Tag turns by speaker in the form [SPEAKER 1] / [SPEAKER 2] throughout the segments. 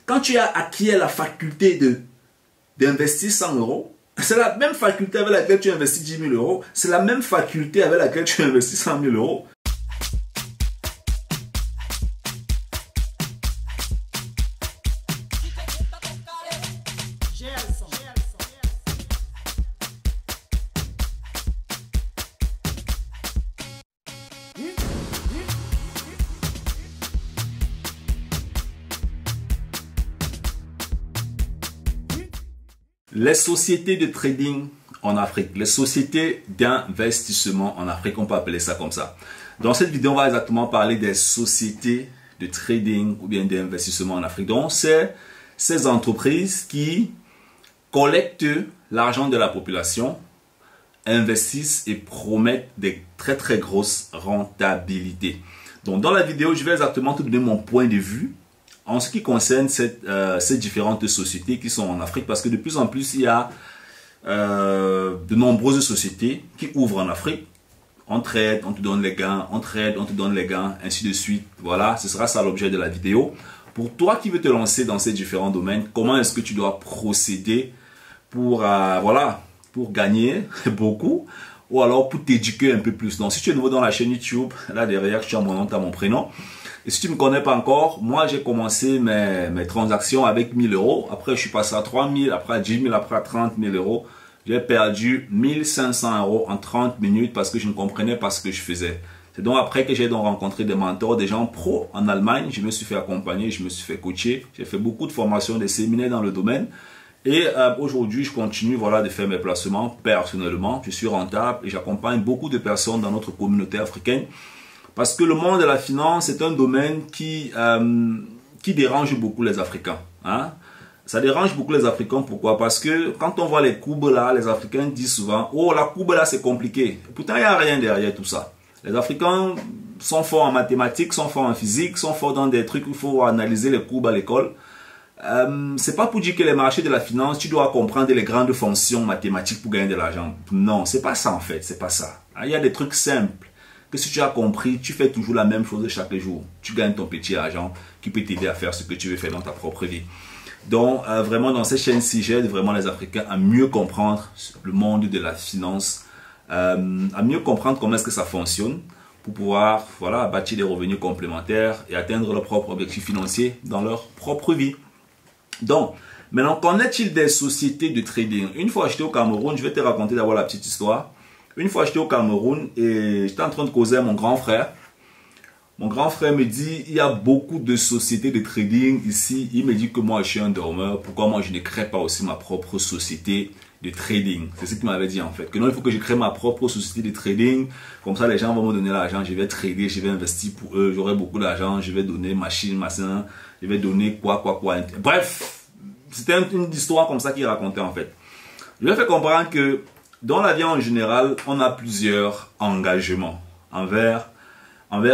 [SPEAKER 1] Quand tu as acquis la faculté d'investir 100 euros, c'est la même faculté avec laquelle tu investis 10 000 euros, c'est la même faculté avec laquelle tu investis 100 000 euros. Les sociétés de trading en Afrique, les sociétés d'investissement en Afrique, on peut appeler ça comme ça. Dans cette vidéo, on va exactement parler des sociétés de trading ou bien d'investissement en Afrique. Donc, c'est ces entreprises qui collectent l'argent de la population, investissent et promettent des très très grosses rentabilités. Donc, dans la vidéo, je vais exactement te donner mon point de vue en ce qui concerne ces différentes sociétés qui sont en Afrique, parce que de plus en plus, il y a de nombreuses sociétés qui ouvrent en Afrique. On trade, on te donne les gains, on trade, on te donne les gains, ainsi de suite. Voilà, ce sera ça l'objet de la vidéo. Pour toi qui veux te lancer dans ces différents domaines, comment est-ce que tu dois procéder pour, voilà, pour gagner beaucoup ou alors pour t'éduquer un peu plus. Donc, si tu es nouveau dans la chaîne YouTube, là derrière, tu as mon nom, tu as mon prénom. Et si tu ne me connais pas encore, moi j'ai commencé mes transactions avec 1000 euros. Après je suis passé à 3000, après à 10 000, après à 30 000 euros. J'ai perdu 1500 euros en 30 minutes parce que je ne comprenais pas ce que je faisais. C'est donc après que j'ai donc rencontré des mentors, des gens pros en Allemagne. Je me suis fait accompagner, je me suis fait coacher. J'ai fait beaucoup de formations, des séminaires dans le domaine. Et aujourd'hui, je continue voilà, de faire mes placements personnellement. Je suis rentable et j'accompagne beaucoup de personnes dans notre communauté africaine. Parce que le monde de la finance est un domaine qui dérange beaucoup les Africains. Hein? Ça dérange beaucoup les Africains. Pourquoi? Parce que quand on voit les courbes là, les Africains disent souvent « Oh, la courbe là, c'est compliqué. » Pourtant, il n'y a rien derrière tout ça. Les Africains sont forts en mathématiques, sont forts en physique, sont forts dans des trucs où il faut analyser les courbes à l'école. C'est pas pour dire que les marchés de la finance, tu dois comprendre les grandes fonctions mathématiques pour gagner de l'argent. Non, c'est pas ça en fait, c'est pas ça. Il y a des trucs simples. Que si tu as compris, tu fais toujours la même chose chaque jour. Tu gagnes ton petit argent qui peut t'aider à faire ce que tu veux faire dans ta propre vie. Donc, vraiment, dans cette chaîne-ci, j'aide vraiment les Africains à mieux comprendre le monde de la finance, à mieux comprendre comment est-ce que ça fonctionne pour pouvoir voilà, bâtir des revenus complémentaires et atteindre leurs propres objectifs financiers dans leur propre vie. Donc, maintenant, qu'en est-il des sociétés de trading? Une fois j'étais au Cameroun, je vais te raconter d'abord la petite histoire. Une fois, j'étais au Cameroun et j'étais en train de causer avec mon grand frère. Mon grand frère me dit, il y a beaucoup de sociétés de trading ici. Il me dit que moi, je suis un dormeur. Pourquoi moi, je ne crée pas aussi ma propre société de trading? C'est ce qu'il m'avait dit en fait. Que non, il faut que je crée ma propre société de trading. Comme ça, les gens vont me donner l'argent. Je vais trader, je vais investir pour eux. J'aurai beaucoup d'argent. Je vais donner machine, machin. Je vais donner quoi. Bref, c'était une histoire comme ça qu'il racontait en fait. Je lui ai fait comprendre que dans la vie en général, on a plusieurs engagements envers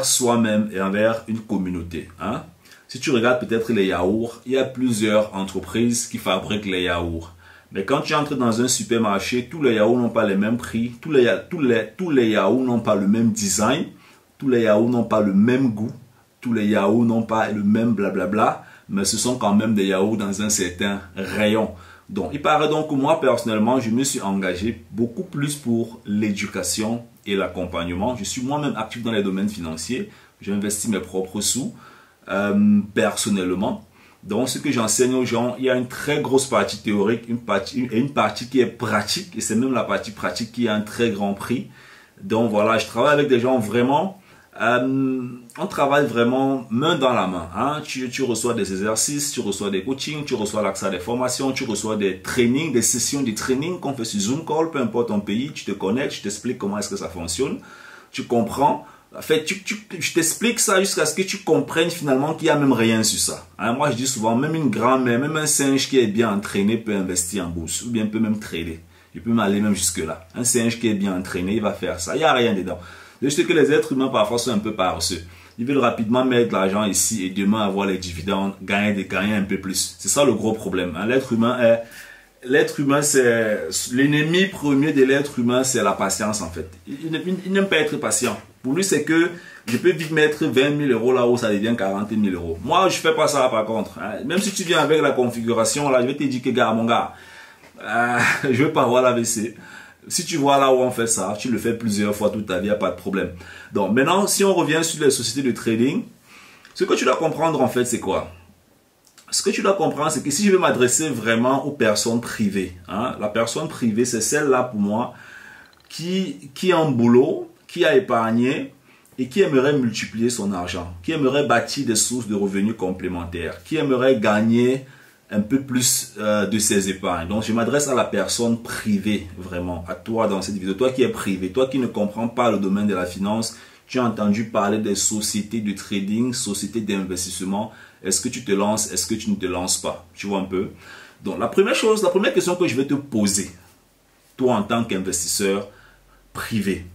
[SPEAKER 1] soi-même et envers une communauté. Hein? Si tu regardes peut-être les yaourts, il y a plusieurs entreprises qui fabriquent les yaourts. Mais quand tu entres dans un supermarché, tous les yaourts n'ont pas les mêmes prix, tous les yaourts n'ont pas le même design, tous les yaourts n'ont pas le même goût, tous les yaourts n'ont pas le même blablabla, mais ce sont quand même des yaourts dans un certain rayon. Donc, il paraît donc que moi, personnellement, je me suis engagé beaucoup plus pour l'éducation et l'accompagnement. Je suis moi-même actif dans les domaines financiers. J'investis mes propres sous personnellement. Donc, ce que j'enseigne aux gens, il y a une très grosse partie théorique et une partie qui est pratique. Et c'est même la partie pratique qui a un très grand prix. Donc, voilà, je travaille avec des gens vraiment... on travaille vraiment main dans la main. Hein? Tu reçois des exercices, tu reçois des coachings, tu reçois l'accès à des formations, tu reçois des trainings, des sessions de training qu'on fait sur Zoom Call, peu importe ton pays, tu te connectes, je t'explique comment est-ce que ça fonctionne, tu comprends. En fait, je t'explique ça jusqu'à ce que tu comprennes finalement qu'il n'y a même rien sur ça. Hein? Moi, je dis souvent, même une grand-mère, même un singe qui est bien entraîné peut investir en bourse ou bien peut même trader. Il peut m'aller même jusque-là. Un singe qui est bien entraîné, il va faire ça. Il n'y a rien dedans. Je sais que les êtres humains parfois sont un peu paresseux. Ils veulent rapidement mettre de l'argent ici et demain avoir les dividendes, gagner un peu plus. C'est ça le gros problème. Hein? L'être humain, c'est l'ennemi premier de l'être humain, c'est la patience en fait. Il n'aime pas être patient. Pour lui, c'est que je peux vite mettre 20 000 euros là où ça devient 40 000 euros. Moi, je fais pas ça par contre. Hein. Même si tu viens avec la configuration, là, je vais te dire que, gars, mon gars, je veux pas avoir l'AVC. Si tu vois là où on fait ça, tu le fais plusieurs fois toute ta vie, il n'y a pas de problème. Donc maintenant, si on revient sur les sociétés de trading, ce que tu dois comprendre en fait, c'est quoi? Ce que tu dois comprendre, c'est que si je veux m'adresser vraiment aux personnes privées, hein, la personne privée, c'est celle-là pour moi qui a un boulot, qui a épargné et qui aimerait multiplier son argent, qui aimerait bâtir des sources de revenus complémentaires, qui aimerait gagner un peu plus de ses épargnes. Donc, je m'adresse à la personne privée, vraiment, à toi dans cette vidéo. Toi qui es privé, toi qui ne comprends pas le domaine de la finance, tu as entendu parler des sociétés de trading, sociétés d'investissement. Est-ce que tu te lances? Est-ce que tu ne te lances pas? Tu vois un peu? Donc, la première question que je vais te poser, toi en tant qu'investisseur privé,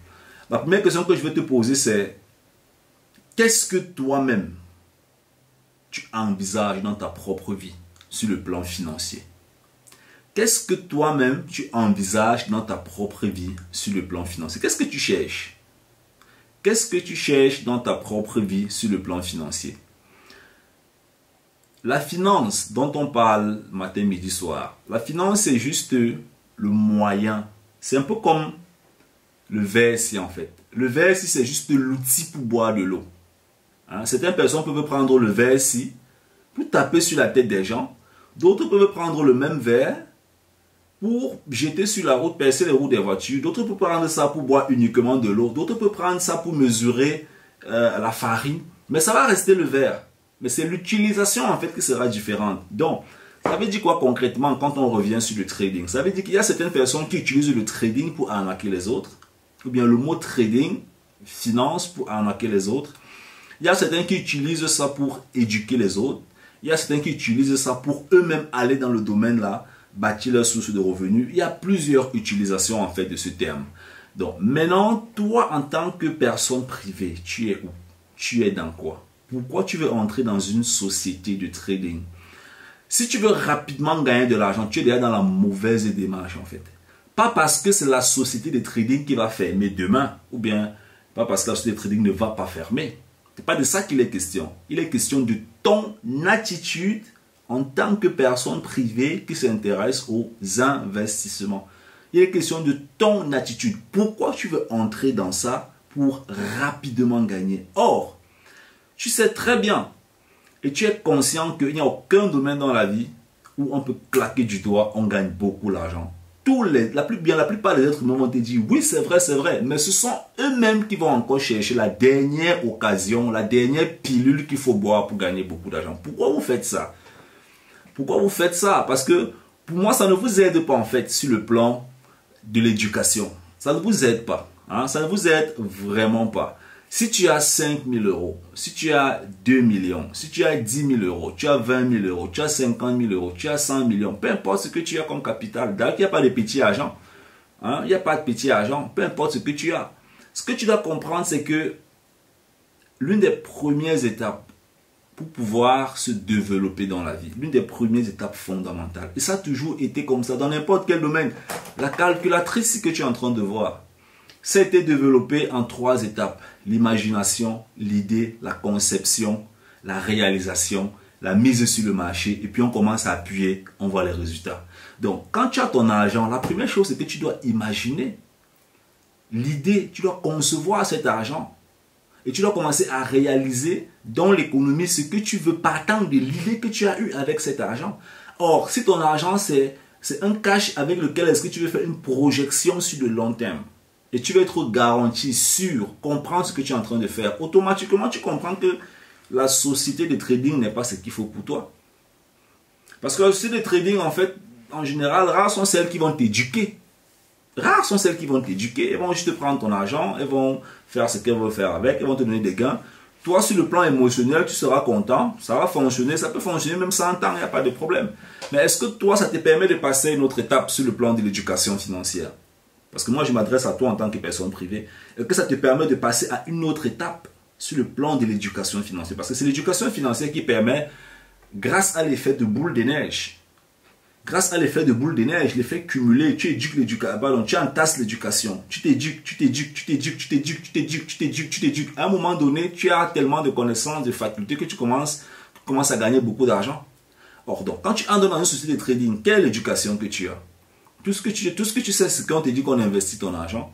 [SPEAKER 1] la première question que je vais te poser, c'est qu'est-ce que toi-même, tu envisages dans ta propre vie sur le plan financier? Qu'est-ce que toi-même, tu envisages dans ta propre vie sur le plan financier? Qu'est-ce que tu cherches? Qu'est-ce que tu cherches dans ta propre vie sur le plan financier? La finance dont on parle matin, midi, soir, la finance c'est juste le moyen. C'est un peu comme le verre ici en fait. Le verre ici c'est juste l'outil pour boire de l'eau. Hein? Certaines personnes peuvent prendre le verre ici pour taper sur la tête des gens. D'autres peuvent prendre le même verre pour jeter sur la route, percer les roues des voitures. D'autres peuvent prendre ça pour boire uniquement de l'eau. D'autres peuvent prendre ça pour mesurer la farine. Mais ça va rester le verre. Mais c'est l'utilisation en fait qui sera différente. Donc, ça veut dire quoi concrètement quand on revient sur le trading? Ça veut dire qu'il y a certaines personnes qui utilisent le trading pour arnaquer les autres. Ou bien le mot trading, finance pour arnaquer les autres. Il y a certains qui utilisent ça pour éduquer les autres. Il y a certains qui utilisent ça pour eux-mêmes aller dans le domaine là, bâtir leur source de revenus. Il y a plusieurs utilisations en fait de ce terme. Donc maintenant, toi en tant que personne privée, tu es où? Tu es dans quoi? Pourquoi tu veux entrer dans une société de trading? Si tu veux rapidement gagner de l'argent, tu es déjà dans la mauvaise démarche en fait. Pas parce que c'est la société de trading qui va fermer demain, ou bien pas parce que la société de trading ne va pas fermer. Ce n'est pas de ça qu'il est question. Il est question de ton attitude en tant que personne privée qui s'intéresse aux investissements. Il est question de ton attitude. Pourquoi tu veux entrer dans ça pour rapidement gagner? Or, tu sais très bien et tu es conscient qu'il n'y a aucun domaine dans la vie où on peut claquer du doigt, on gagne beaucoup d'argent. La plupart des êtres humains vont te dire oui c'est vrai, mais ce sont eux-mêmes qui vont encore chercher la dernière occasion, la dernière pilule qu'il faut boire pour gagner beaucoup d'argent. Pourquoi vous faites ça? Pourquoi vous faites ça? Parce que pour moi ça ne vous aide pas en fait sur le plan de l'éducation. Ça ne vous aide pas, hein? Ça ne vous aide vraiment pas. Si tu as 5 000 euros, si tu as 2 millions, si tu as 10 000 euros, tu as 20 000 euros, tu as 50 000 euros, tu as 100 millions, peu importe ce que tu as comme capital, d'ailleurs il n'y a pas de petit argent, hein? Il n'y a pas de petit argent, peu importe ce que tu as. Ce que tu dois comprendre, c'est que l'une des premières étapes pour pouvoir se développer dans la vie, l'une des premières étapes fondamentales, et ça a toujours été comme ça dans n'importe quel domaine, la calculatrice que tu es en train de voir, ça a été développé en 3 étapes. L'imagination, l'idée, la conception, la réalisation, la mise sur le marché. Et puis on commence à appuyer, on voit les résultats. Donc quand tu as ton argent, la première chose c'est que tu dois imaginer l'idée, tu dois concevoir cet argent. Et tu dois commencer à réaliser dans l'économie ce que tu veux partant de l'idée que tu as eue avec cet argent. Or, si ton argent c'est un cash avec lequel est-ce que tu veux faire une projection sur le long terme, et tu veux être garanti, sûr, comprendre ce que tu es en train de faire, automatiquement tu comprends que la société de trading n'est pas ce qu'il faut pour toi. Parce que la société de trading, en fait, en général, rares sont celles qui vont t'éduquer. Rares sont celles qui vont t'éduquer. Elles vont juste te prendre ton argent, elles vont faire ce qu'elles veulent faire avec, elles vont te donner des gains. Toi, sur le plan émotionnel, tu seras content, ça va fonctionner, ça peut fonctionner même sans temps, il n'y a pas de problème. Mais est-ce que toi, ça te permet de passer à une autre étape sur le plan de l'éducation financière? Parce que moi, je m'adresse à toi en tant que personne privée. Est-ce que ça te permet de passer à une autre étape sur le plan de l'éducation financière? Parce que c'est l'éducation financière qui permet, grâce à l'effet de boule de neige, Grâce à l'effet de boule de neige, l'effet cumulé, tu éduques l'éducation, tu entasses l'éducation. Tu t'éduques, tu t'éduques, tu t'éduques, tu t'éduques, tu t'éduques, tu t'éduques, tu t'éduques. À un moment donné, tu as tellement de connaissances, de facultés que tu commences à gagner beaucoup d'argent. Or, donc, quand tu entres dans une société de trading, quelle éducation que tu as? Tout ce que tu sais, c'est qu'on te dit qu'on investit ton argent.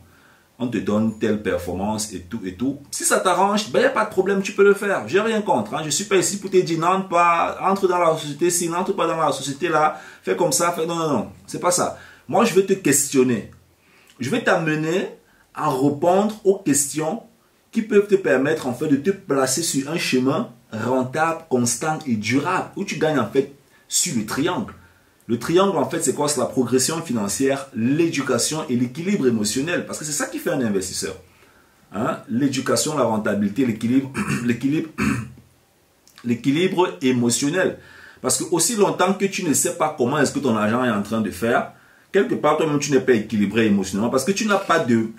[SPEAKER 1] On te donne telle performance et tout et tout. Si ça t'arrange, ben, il n'y a pas de problème, tu peux le faire. J'ai rien contre. Hein. Je ne suis pas ici pour te dire, non, pas, entre dans la société, si, n'entre pas dans la société là, fais comme ça, fais... Non, non, non, c'est pas ça. Moi, je vais te questionner. Je vais t'amener à répondre aux questions qui peuvent te permettre, en fait, de te placer sur un chemin rentable, constant et durable, où tu gagnes, en fait, sur le triangle. Le triangle, en fait, c'est quoi? C'est la progression financière, l'éducation et l'équilibre émotionnel. Parce que c'est ça qui fait un investisseur. Hein? L'éducation, la rentabilité, l'équilibre émotionnel. Parce que aussi longtemps que tu ne sais pas comment est-ce que ton argent est en train de faire, quelque part, toi-même, tu n'es pas équilibré émotionnellement. Parce que tu n'as pas de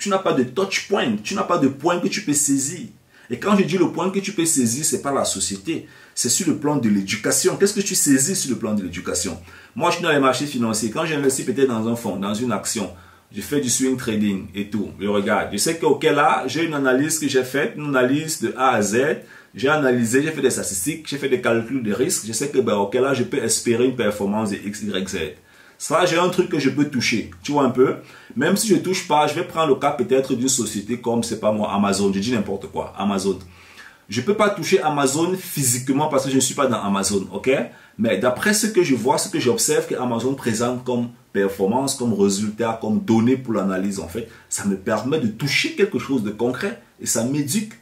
[SPEAKER 1] touch point. Tu n'as pas de point que tu peux saisir. Et quand je dis le point que tu peux saisir, ce n'est pas la société. C'est sur le plan de l'éducation. Qu'est-ce que tu saisis sur le plan de l'éducation? Moi, je suis dans les marchés financiers. Quand j'investis peut-être dans un fonds, dans une action, je fais du swing trading et tout. Je regarde. Je sais que, ok, là, j'ai une analyse que j'ai faite, une analyse de A à Z. J'ai analysé, j'ai fait des statistiques, j'ai fait des calculs de risque. Je sais que, ben, ok, là, je peux espérer une performance de X, Y, Z. Ça, j'ai un truc que je peux toucher. Tu vois un peu? Même si je ne touche pas, je vais prendre le cas peut-être d'une société comme, c'est pas moi, Amazon. Je dis n'importe quoi. Amazon. Je ne peux pas toucher Amazon physiquement parce que je ne suis pas dans Amazon, ok? Mais d'après ce que je vois, ce que j'observe que Amazon présente comme performance, comme résultat, comme données pour l'analyse, en fait, ça me permet de toucher quelque chose de concret et ça m'éduque.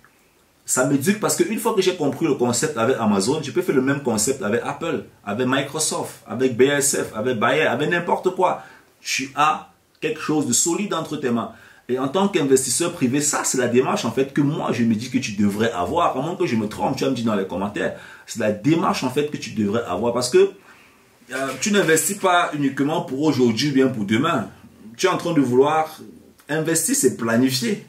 [SPEAKER 1] Ça m'éduque parce qu'une fois que j'ai compris le concept avec Amazon, je peux faire le même concept avec Apple, avec Microsoft, avec BASF, avec Bayer, avec n'importe quoi. Tu as quelque chose de solide entre tes mains. Et en tant qu'investisseur privé, ça, c'est la démarche en fait que moi, je me dis que tu devrais avoir. À moins que je me trompe, tu vas me dire dans les commentaires. C'est la démarche en fait que tu devrais avoir parce que tu n'investis pas uniquement pour aujourd'hui ou bien pour demain. Tu es en train de vouloir investir, c'est planifier.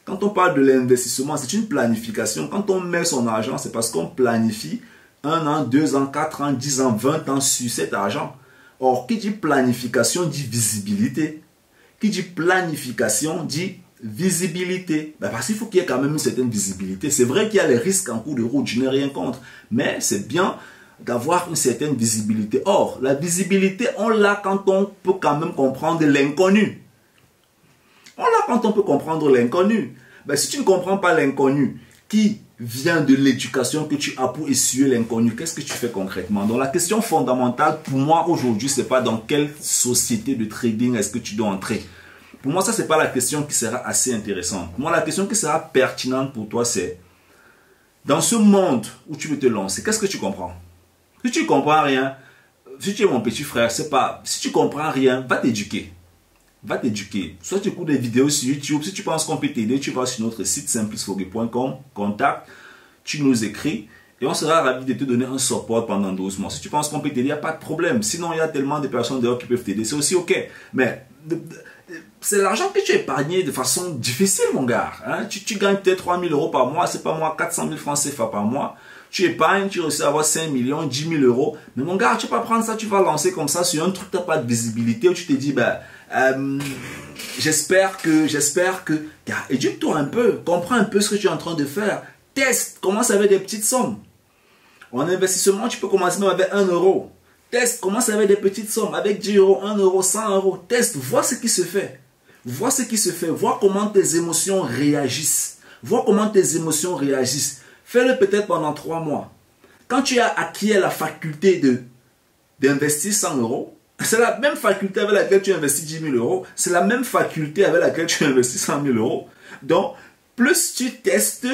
[SPEAKER 1] Quand on parle de l'investissement, c'est une planification. Quand on met son argent, c'est parce qu'on planifie 1 an, 2 ans, 4 ans, 10 ans, 20 ans sur cet argent. Or, qui dit planification dit visibilité. Qui dit planification dit visibilité. Ben parce qu'il faut qu'il y ait quand même une certaine visibilité. C'est vrai qu'il y a les risques en cours de route, je n'ai rien contre. Mais c'est bien d'avoir une certaine visibilité. Or, la visibilité, on l'a quand on peut quand même comprendre l'inconnu. On l'a quand on peut comprendre l'inconnu. Ben, si tu ne comprends pas l'inconnu qui vient de l'éducation que tu as pour essuyer l'inconnu, qu'est-ce que tu fais concrètement? Donc la question fondamentale pour moi aujourd'hui, ce n'est pas dans quelle société de trading est-ce que tu dois entrer. Pour moi, ça, ce n'est pas la question qui sera assez intéressante. Pour moi, la question qui sera pertinente pour toi, c'est dans ce monde où tu veux te lancer, qu'est-ce que tu comprends? Si tu ne comprends rien, si tu es mon petit frère, c'est pas, si tu ne comprends rien, va t'éduquer. Va t'éduquer. Soit tu écoutes des vidéos sur YouTube. Si tu penses qu'on peut t'aider, tu vas sur notre site simplisfoguet.com, contact, tu nous écris et on sera ravis de te donner un support pendant 12 mois. Si tu penses qu'on peut t'aider, il n'y a pas de problème. Sinon, il y a tellement de personnes dehors qui peuvent t'aider. C'est aussi ok. Mais c'est l'argent que tu as épargné de façon difficile, mon gars. Hein? Tu gagnes peut-être 3 000 euros par mois. C'est pas moi, 400 000 francs CFA par mois. Tu épargnes, tu réussis à avoir 5 millions, 10 000 euros. Mais mon gars, tu ne vas pas prendre ça, tu vas lancer comme ça sur un truc, tu n'as pas de visibilité où tu te dis, ben, j'espère que, éduque-toi un peu, comprends un peu ce que tu es en train de faire, teste, commence avec des petites sommes. En investissement, tu peux commencer même avec 1 euro. Teste, commence avec des petites sommes, avec 10 euros, 1 euro, 100 euros. Teste, vois ce qui se fait. Vois ce qui se fait, vois comment tes émotions réagissent. Vois comment tes émotions réagissent. Fais-le peut-être pendant 3 mois. Quand tu as acquis la faculté d'investir 100 euros, c'est la même faculté avec laquelle tu investis 10 000 euros. C'est la même faculté avec laquelle tu investis 100 000 euros. Donc, plus tu testes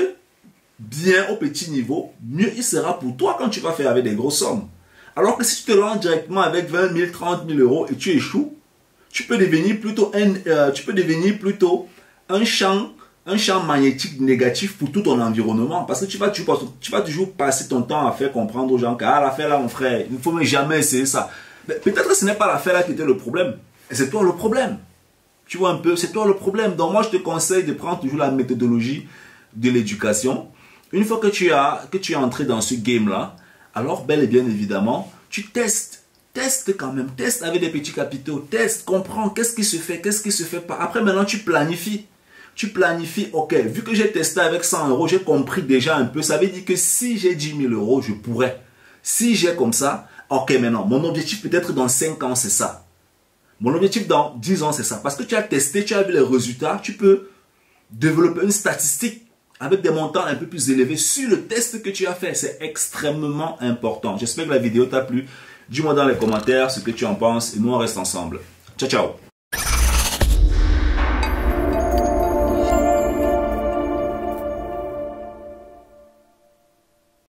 [SPEAKER 1] bien au petit niveau, mieux il sera pour toi quand tu vas faire avec des grosses sommes. Alors que si tu te lances directement avec 20 000, 30 000 euros et tu échoues, tu peux devenir plutôt un champ magnétique négatif pour tout ton environnement. Parce que tu vas toujours passer ton temps à faire comprendre aux gens que ah, l'affaire là, mon frère, il ne faut jamais essayer ça. Peut-être que ce n'est pas l'affaire là qui était le problème. Et c'est toi le problème. Tu vois un peu, c'est toi le problème. Donc moi, je te conseille de prendre toujours la méthodologie de l'éducation. Une fois que tu es entré dans ce game-là, alors bel et bien évidemment, tu testes. teste quand même, teste avec des petits capitaux, teste, comprends qu'est-ce qui se fait, qu'est-ce qui se fait pas. Après, maintenant, tu planifies. Tu planifies, ok, vu que j'ai testé avec 100 euros, j'ai compris déjà un peu. Ça veut dire que si j'ai 10 000 euros, je pourrais. Si j'ai comme ça, ok, maintenant, mon objectif peut-être dans 5 ans, c'est ça. Mon objectif dans 10 ans, c'est ça. Parce que tu as testé, tu as vu les résultats, tu peux développer une statistique avec des montants un peu plus élevés sur le test que tu as fait. C'est extrêmement important. J'espère que la vidéo t'a plu. Dis-moi dans les commentaires ce que tu en penses et nous on reste ensemble. Ciao, ciao.